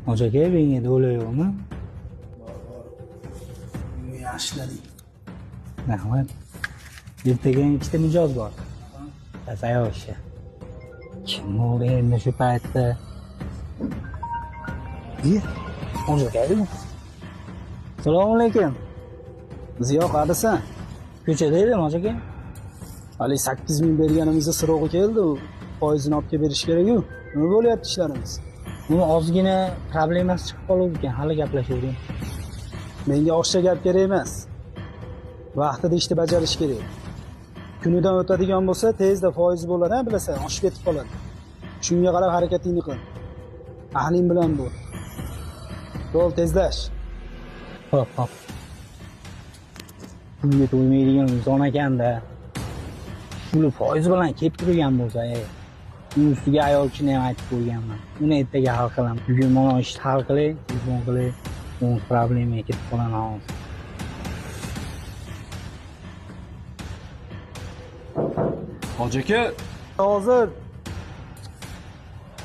hoji aka menga do'la yo'qmi? Yaxshilading. Rahmat. Ertaga ikkita mijoz bor. Tasayoshi. Kim u endi shu paytda? Hoji akami? Assalomu alaykum. Ziyo qarisan? Ko'chada edim hoji aka. Hali 8000 berganimizda sirog'i keldi, u foizini olib kelib berish kerak-ku. Nima bo'lyapti ishlarimiz? Buni ozgina problemasi chiqib qoldi ekan, hali gaplashavering. Menga oshcha gap kerak emas. Vaqtida ishni bajarish kerak. Kunidan o'tadigan bo'lsa, tezda foiz bo'ladi, bilasan, oshib ketib qoladi. Shunga qarab harakatingni qil. Ahling bilan bo'l. Yo'l tezlash. Hop. Bunga to'ymaydigan inson ekanda. Puli foiz bilan kelib turgan bo'lsa, uning ustiga ayol kishini ham aytib qo'yganman. Uni ertaga hal qilaman. Bugun mana ishni hal qilay, telefon qilay, bu problemaga ketib qolaman hozir. Hoji aka, Hozir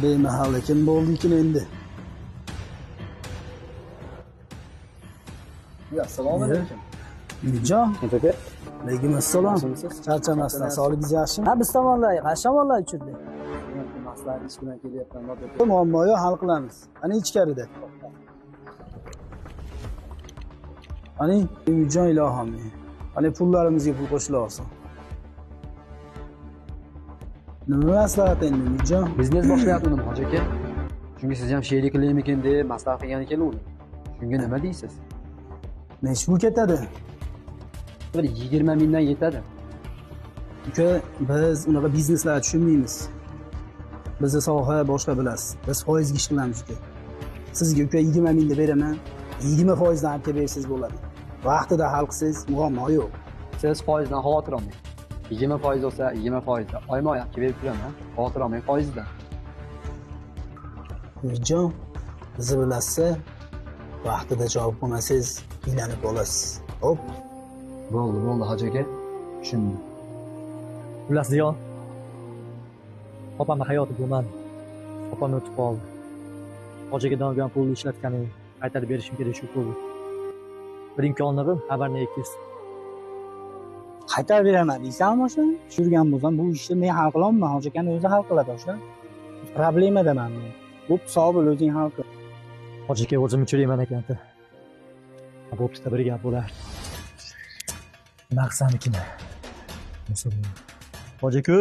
bemahal kim bo'ldi-ki endi? assalomu alaykum. Mijon, Hoji aka, alaykum assalom. Charchamasdan, sog'ligingiz yaxshimi? Ha, biz tomonlar, qaysi tomonlar uchirdi? maslahat ish bilan kelyapman, hoji aka. Bu muammoni hal qilamiz. Ana ichkarida. Ana Mijon ilohim. Ana pullarimizga pul qo'shila olsin. Nima maslahat endi Mijon? Biznes boshlayapman hoji aka. Chunki siz ham sherik qilaymikin deb maslahat qilgan ekanlar. Shunga nima deysiz? Necha pul ketadi? Bir 20 mingdan yetadi. Uka, biz unaqa bizneslarga tushunmaymiz. Bizda soha boshqa bilasiz. Biz foizga ish qilamiz uka. Sizga uka 20 mingni beraman. 20 foizdan olib kelib bersangiz bo'ladi. Vaqtida hal qilsangiz muammo yo'q. Siz foizdan xavotir olmang. 20% olsa 20%, oyma-oy olib kelib turaman. Xavotir olmang foizdan. Mijon, bizni bilasiz, vaqtida javob qilmasangiz qiynalib qolasiz. Hop. Bo'ldi, hoji aka. Tushundim. Xullas Ziyon. Opamni hayoti bo'lmadi. Opam o'tib qoldi. Hojiga olgan pulni ishlatganim qaytarib berishim kerak shu pulni. Bir imkonligim xabarni ekiz. Qaytarib beraman deysanmi o'sha? Tushirgan bo'lsam bu ishni men hal qila olmayman. Hoji akani o'zi hal qiladi o'sha. Problema deman men. Bu hisobni o'zing hal qil. Hojiga o'zim uchirayman ekanda. Bo'pti, bir gap bo'lar. Nima qilsamikina? Hoji aka,